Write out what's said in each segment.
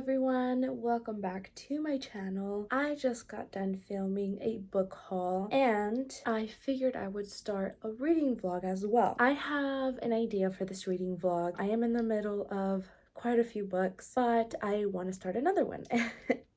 everyone, welcome back to my channel. I just got done filming a book haul and I figured I would start a reading vlog as well. I have an idea for this reading vlog. I am in the middle of quite a few books, but I want to start another one.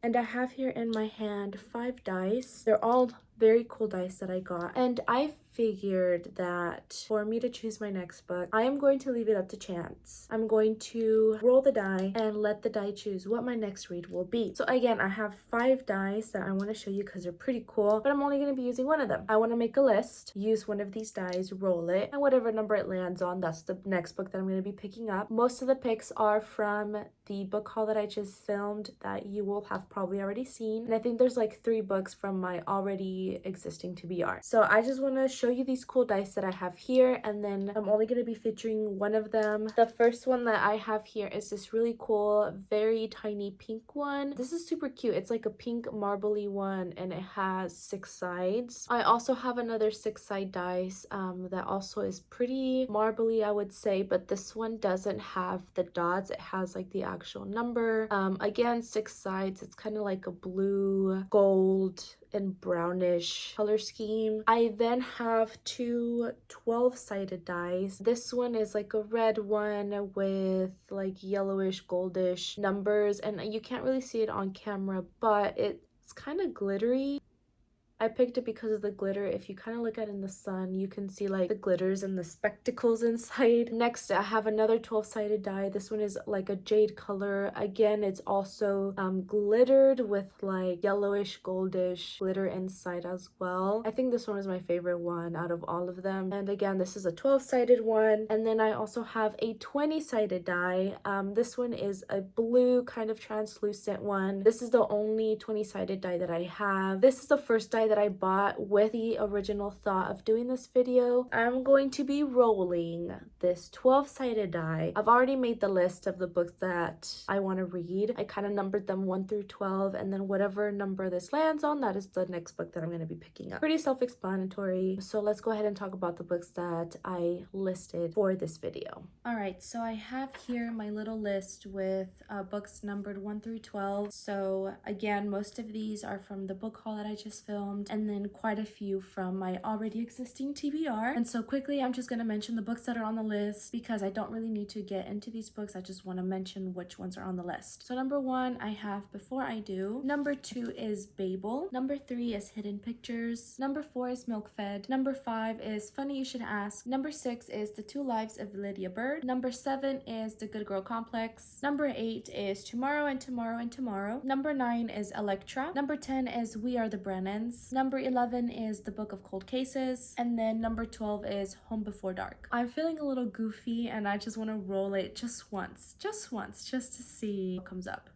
And I have here in my hand 5 dice. They're all very cool dice that I got, and I figured that for me to choose my next book, I am going to leave it up to chance. I'm going to roll the die and let the die choose what my next read will be. So again, I have 5 dice that I want to show you because they're pretty cool, but I'm only going to be using one of them. I want to make a list, use one of these dice, roll it, and whatever number it lands on, that's the next book that I'm going to be picking up. Most of the picks are from the book haul that I just filmed that you will have probably already seen, and I think there's like 3 books from my already existing TBR. So I just want to show you these cool dice that I have here, and then I'm only going to be featuring one of them. The first one that I have here is this really cool, very tiny pink one. This is super cute. It's like a pink marbly one, and it has 6 sides. I also have another 6-side dice that also is pretty marbly, I would say, but this one doesn't have the dots. It has like the actual number. Again, 6 sides. It's kind of like a blue, gold, and brownish color scheme. I then have 2 12-sided dice. This one is like a red one with like yellowish, goldish numbers, and you can't really see it on camera, but it's kind of glittery. I picked it because of the glitter. If you kind of look at it in the sun, you can see like the glitters and the spectacles inside. Next, I have another 12-sided die. This one is like a jade color. Again, it's also glittered with like yellowish, goldish glitter inside as well. I think this one is my favorite one out of all of them. And again, this is a 12-sided one. And then I also have a 20-sided die. This one is a blue kind of translucent one. This is the only 20-sided die that I have. This is the first die that I bought with the original thought of doing this video. I'm going to be rolling this 12-sided die. I've already made the list of the books that I want to read. I kind of numbered them 1 through 12, and then whatever number this lands on, that is the next book that I'm going to be picking up. Pretty self-explanatory. So let's go ahead and talk about the books that I listed for this video. Alright, so I have here my little list with books numbered 1 through 12. So again, most of these are from the book haul that I just filmed, and then quite a few from my already existing TBR. And so quickly, I'm just going to mention the books that are on the list because I don't really need to get into these books. I just want to mention which ones are on the list. So number 1 I have Before I Do. Number 2 is Babel. Number 3 is Hidden Pictures. Number 4 is Milk Fed. Number 5 is Funny You Should Ask. Number 6 is The Two Lives of Lydia Bird. Number 7 is The Good Girl Complex. Number 8 is Tomorrow and Tomorrow and Tomorrow. Number 9 is Electra. Number 10 is We Are the Brennans. Number 11 is The Book of Cold Cases, and then number 12 is Home Before Dark. I'm feeling a little goofy and I just want to roll it just once, just to see what comes up.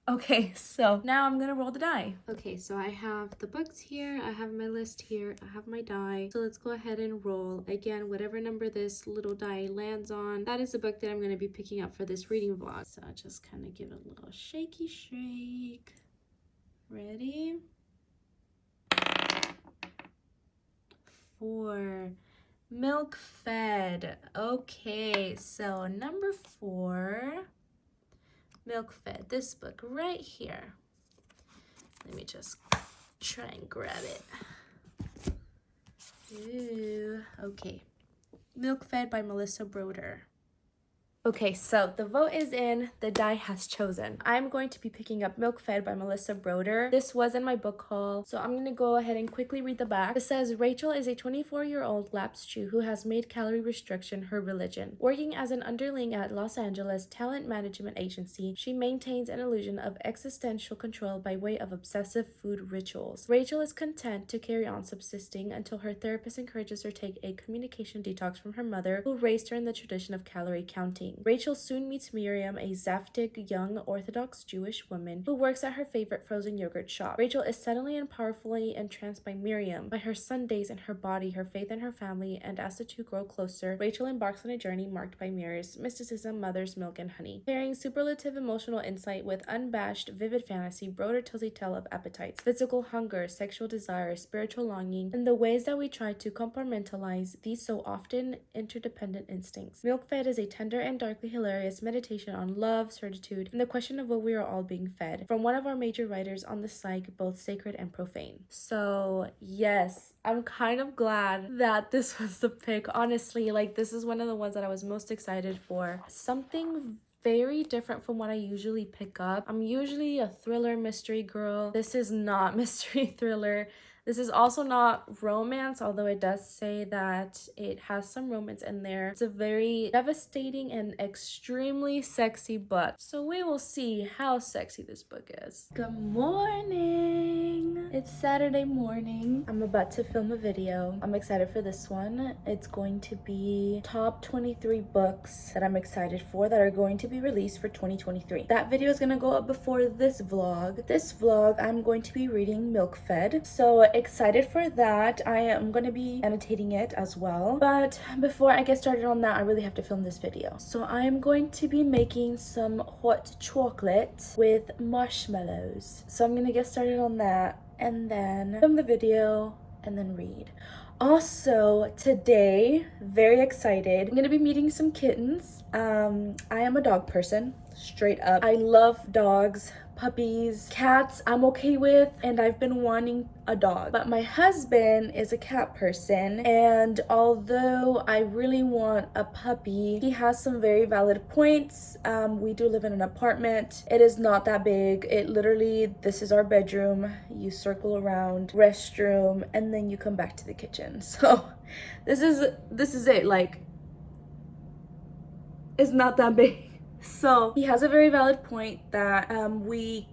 Okay, so now I'm gonna roll the die. Okay, so I have the books here, I have my list here, I have my die. So let's go ahead and roll. Again, whatever number this little die lands on, that is the book that I'm gonna be picking up for this reading vlog. So I just kind of give it a little shaky shake. Ready? 4. Milk Fed. Okay, so number 4. Milk Fed, this book right here. Let me just try and grab it. Ooh, okay. Milk Fed by Melissa Broder. Okay, so the vote is in, the die has chosen. I'm going to be picking up Milk Fed by Melissa Broder. This was in my book haul, so I'm gonna go ahead and quickly read the back. It says, Rachel is a 24-year-old lapsed Jew who has made calorie restriction her religion. Working as an underling at Los Angeles talent management agency, she maintains an illusion of existential control by way of obsessive food rituals. Rachel is content to carry on subsisting until her therapist encourages her to take a communication detox from her mother, who raised her in the tradition of calorie counting. reading. Rachel soon meets Miriam, a Zaftig young Orthodox Jewish woman who works at her favorite frozen yogurt shop. Rachel is suddenly and powerfully entranced by Miriam, by her Sundays and her body, her faith and her family, and as the two grow closer, Rachel embarks on a journey marked by mirrors, mysticism, mother's milk, and honey. Pairing superlative emotional insight with unabashed, vivid fantasy, Broder tells a tale of appetites, physical hunger, sexual desire, spiritual longing, and the ways that we try to compartmentalize these so often interdependent instincts. Milk-Fed is a tender and darkly hilarious meditation on love, certitude, and the question of what we are all being fed, from one of our major writers on the psyche, both sacred and profane. So yes, I'm kind of glad that this was the pick. Honestly, like, this is one of the ones that I was most excited for. Something very different from what I usually pick up. I'm usually a thriller mystery girl. This is not mystery thriller. This is also not romance, although it does say that it has some romance in there. It's a very devastating and extremely sexy book. So we will see how sexy this book is. Good morning! It's Saturday morning. I'm about to film a video. I'm excited for this one. It's going to be top 23 books that I'm excited for that are going to be released for 2023. That video is gonna go up before this vlog. This vlog, I'm going to be reading Milk-Fed. So excited for that. I am going to be annotating it as well, but before I get started on that, I really have to film this video. So I am going to be making some hot chocolate with marshmallows. So I'm gonna get started on that and then film the video and then read. Also today, very excited, I'm gonna be meeting some kittens. I am a dog person, straight up. I love dogs, puppies, cats I'm okay with, and I've been wanting a dog. But my husband is a cat person, and although I really want a puppy, he has some very valid points. We do live in an apartment. It is not that big. It literally, this is our bedroom. You circle around, restroom, and then you come back to the kitchen. So this is it. Like, it's not that big. So he has a very valid point that we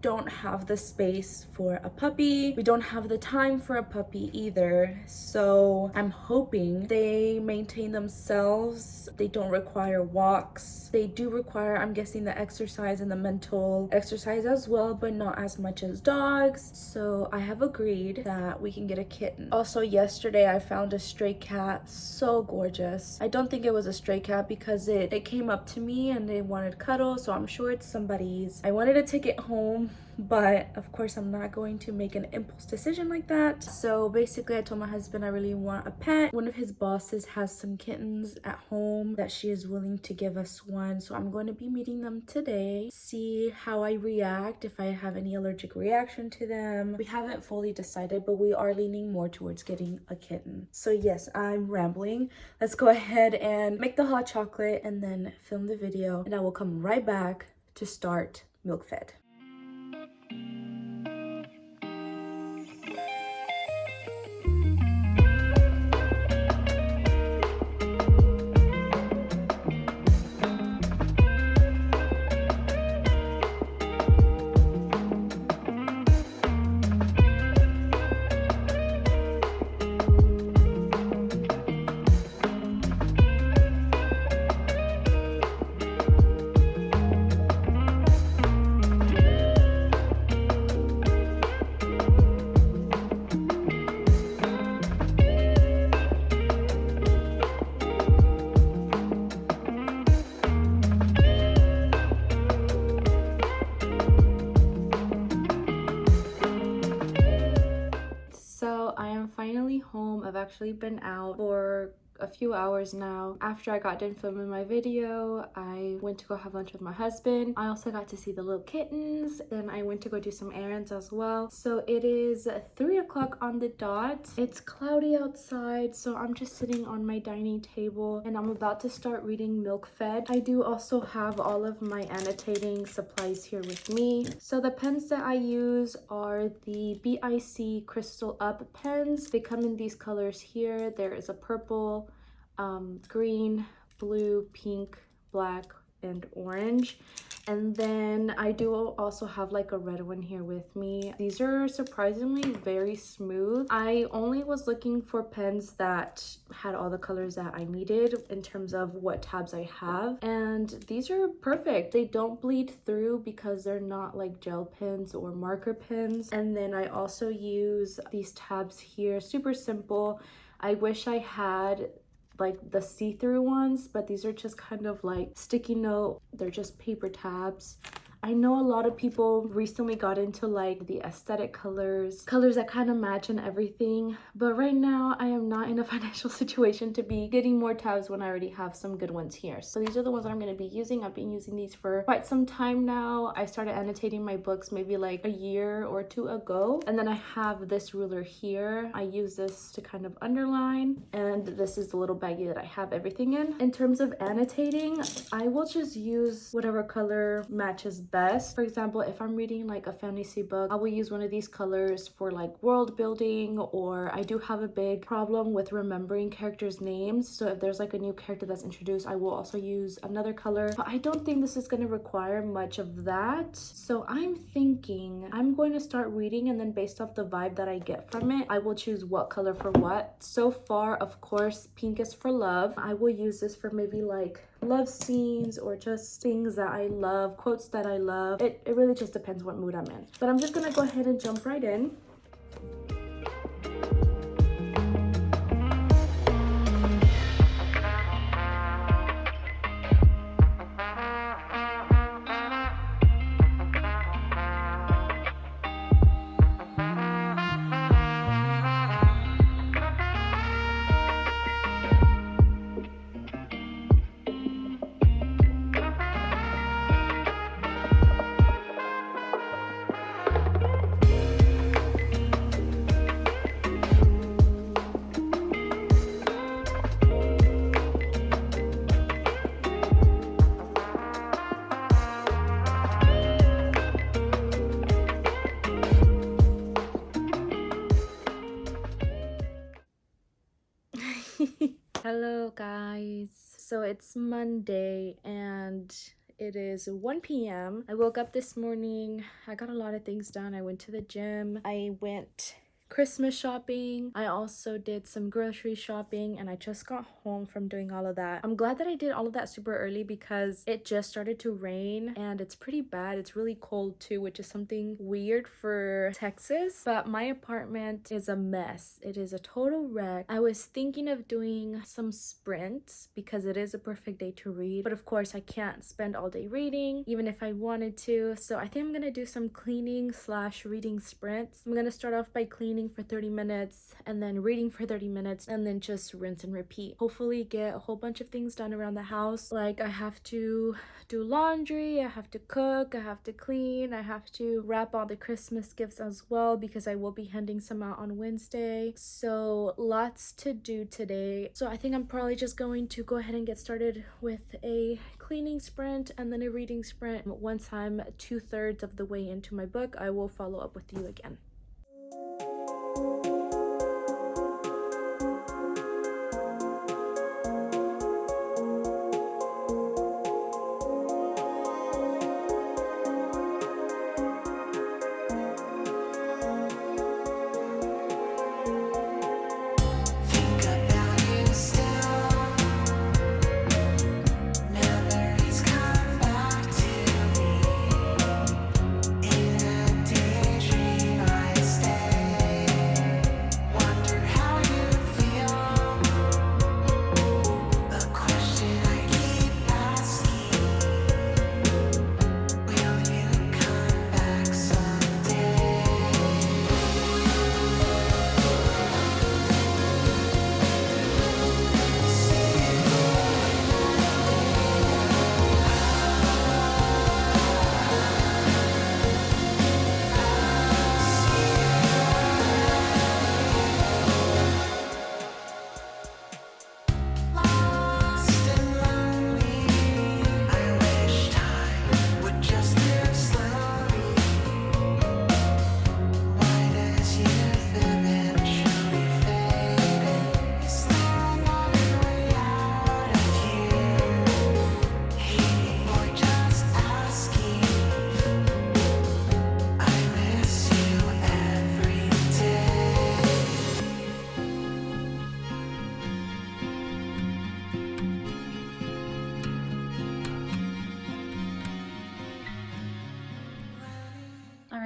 don't have the space for a puppy. We don't have the time for a puppy either. So I'm hoping they maintain themselves. They don't require walks. They do require, I'm guessing, the exercise and the mental exercise as well, but not as much as dogs. So I have agreed that we can get a kitten. Also, yesterday I found a stray cat, so gorgeous. I don't think it was a stray cat because it came up to me and they wanted cuddles, so I'm sure it's somebody's. I wanted to take it home, but of course I'm not going to make an impulse decision like that. So basically I told my husband I really want a pet. One of his bosses has some kittens at home that she is willing to give us one, so I'm going to be meeting them today, see how I react, if I have any allergic reaction to them. We haven't fully decided, but we are leaning more towards getting a kitten. So yes, I'm rambling. Let's go ahead and make the hot chocolate and then film the video, and I will come right back to start Milk-Fed. So I am finally home. I've actually been out for a few hours now. After I got done filming my video, I went to go have lunch with my husband. I also got to see the little kittens, and I went to go do some errands as well. So it is 3 o'clock on the dot. It's cloudy outside, so I'm just sitting on my dining table and I'm about to start reading Milk-Fed. I do also have all of my annotating supplies here with me. So the pens that I use are the BIC Crystal Up pens. They come in these colors here. There is a purple, green, blue, pink, black, and orange. And then I do also have like a red one here with me. These are surprisingly very smooth. I only was looking for pens that had all the colors that I needed in terms of what tabs I have, and these are perfect. They don't bleed through because they're not like gel pens or marker pens. And then I also use these tabs here, super simple. I wish I had like the see-through ones, but these are just kind of like sticky note. They're just paper tabs. I know a lot of people recently got into like the aesthetic colors that kind of match and everything, but right now I am not in a financial situation to be getting more tabs when I already have some good ones here. So these are the ones that I'm going to be using. I've been using these for quite some time now. I started annotating my books maybe like a year or two ago, and then I have this ruler here. I use this to kind of underline, and this is the little baggie that I have everything in. In terms of annotating, I will just use whatever color matches best. For example, if I'm reading like a fantasy book, I will use one of these colors for like world building, or I do have a big problem with remembering characters' names. So if there's like a new character that's introduced, I will also use another color. But I don't think this is going to require much of that. So I'm thinking I'm going to start reading, and then based off the vibe that I get from it, I will choose what color for what. So far, of course, pink is for love. I will use this for maybe like love scenes or just things that I love, quotes that I love. It really just depends what mood I'm in. But I'm just gonna go ahead and jump right in. Hello guys, so it's Monday and it is 1 p.m. I woke up this morning. I got a lot of things done. I went to the gym. I went Christmas shopping. I also did some grocery shopping, and I just got home from doing all of that. I'm glad that I did all of that super early because it just started to rain and it's pretty bad. It's really cold too, which is something weird for Texas, but my apartment is a mess. It is a total wreck. I was thinking of doing some sprints because it is a perfect day to read, but of course I can't spend all day reading even if I wanted to. So I think I'm gonna do some cleaning slash reading sprints. I'm gonna start off by cleaning for 30 minutes and then reading for 30 minutes and then just rinse and repeat. Hopefully get a whole bunch of things done around the house. Like I have to do laundry, I have to cook, I have to clean, I have to wrap all the Christmas gifts as well because I will be handing some out on Wednesday. So lots to do today. So I think I'm probably just going to go ahead and get started with a cleaning sprint and then a reading sprint. Once I'm 2/3 of the way into my book, I will follow up with you again.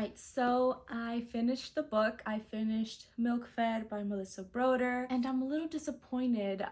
Alright, so I finished the book. I finished Milk Fed by Melissa Broder, and I'm a little disappointed.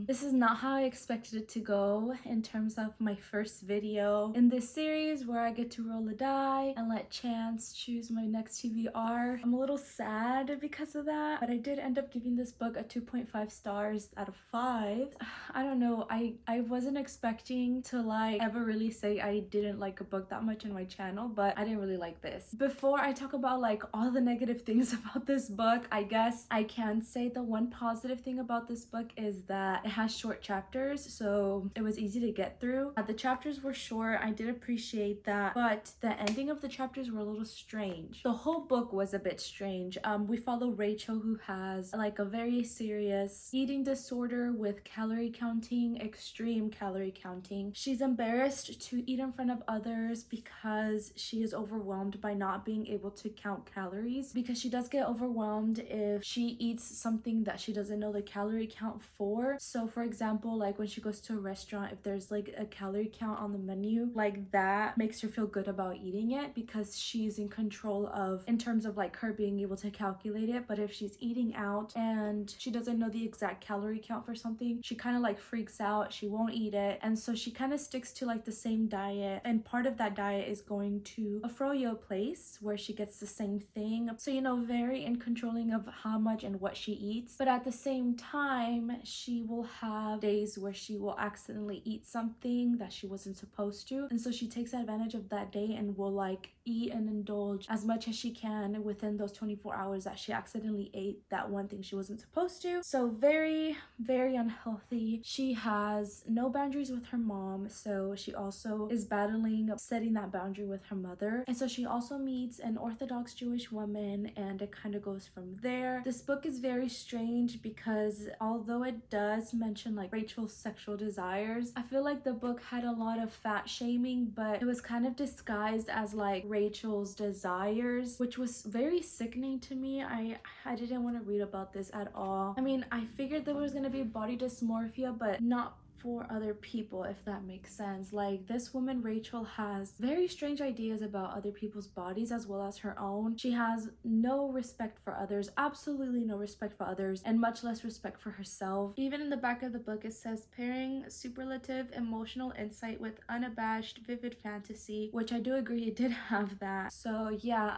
This is not how I expected it to go in terms of my first video in this series where I get to roll a die and let chance choose my next TBR. I'm a little sad because of that, but I did end up giving this book a 2.5 stars out of 5. I don't know, I wasn't expecting to like ever really say I didn't like a book that much in my channel, but I didn't really like this. Before I talk about like all the negative things about this book, I guess I can say the one positive thing about this book is that it has short chapters, so it was easy to get through. The chapters were short, I did appreciate that, but the ending of the chapters were a little strange. The whole book was a bit strange. We follow Rachel, who has like a very serious eating disorder with calorie counting, extreme calorie counting. She's embarrassed to eat in front of others because she is overwhelmed by not being able to count calories, because she does get overwhelmed if she eats something that she doesn't know the calorie count for. So for example, like when she goes to a restaurant, if there's like a calorie count on the menu, like that makes her feel good about eating it because she's in control of, in terms of like her being able to calculate it. But if she's eating out and she doesn't know the exact calorie count for something, she kind of like freaks out, she won't eat it, and so she kind of sticks to like the same diet, and part of that diet is going to a froyo place where she gets the same thing. So, you know, very in controlling of how much and what she eats, but at the same time she will have days where she will accidentally eat something that she wasn't supposed to, and so she takes advantage of that day and will like eat and indulge as much as she can within those 24 hours that she accidentally ate that one thing she wasn't supposed to. So very, very unhealthy. She has no boundaries with her mom, so she also is battling setting that boundary with her mother, and so she also meets an Orthodox Jewish woman, and it kind of goes from there. This book is very strange because although it does mention like Rachel's sexual desires, I feel like the book had a lot of fat shaming, but it was kind of disguised as like Rachel's desires, which was very sickening to me. I didn't want to read about this at all. I mean, I figured there was gonna be body dysmorphia, but not for other people, if that makes sense. Like, this woman Rachel has very strange ideas about other people's bodies as well as her own. She has no respect for others, absolutely no respect for others, and much less respect for herself. Even in the back of the book it says pairing superlative emotional insight with unabashed vivid fantasy, which I do agree it did have that. So yeah,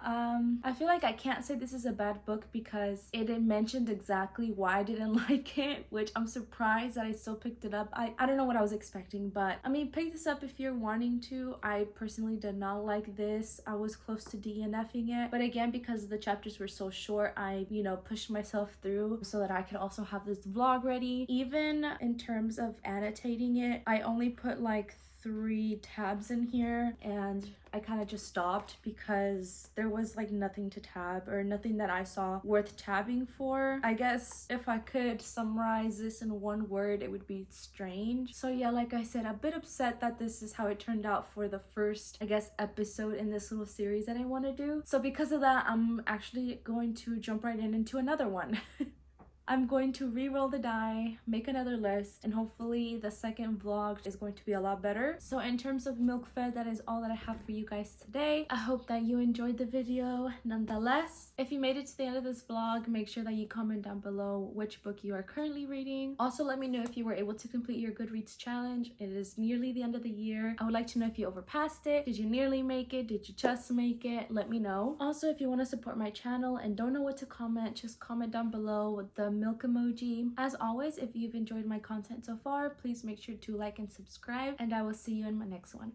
I feel like I can't say this is a bad book because it didn't mention exactly why I didn't like it, which I'm surprised that I still picked it up. I don't know what I was expecting, but I mean, pick this up if you're wanting to. I personally did not like this. I was close to DNFing it, but again, because the chapters were so short, I, you know, pushed myself through so that I could also have this vlog ready. Even in terms of annotating it, I only put like 3 tabs in here, and I kind of just stopped because there was like nothing to tab, or nothing that I saw worth tabbing for. I guess if I could summarize this in one word, it would be strange. So yeah, like I said, a bit upset that this is how it turned out for the first, I guess, episode in this little series that I want to do. So because of that, I'm actually going to jump right into another one. I'm going to re-roll the die, make another list, and hopefully the second vlog is going to be a lot better. So in terms of Milk Fed, that is all that I have for you guys today. I hope that you enjoyed the video nonetheless. If you made it to the end of this vlog, make sure that you comment down below which book you are currently reading. Also, let me know if you were able to complete your Goodreads challenge. It is nearly the end of the year. I would like to know if you overpassed it. Did you nearly make it? Did you just make it? Let me know. Also, if you want to support my channel and don't know what to comment, just comment down below with the milk emoji. As always, if you've enjoyed my content so far, please make sure to like and subscribe, and I will see you in my next one.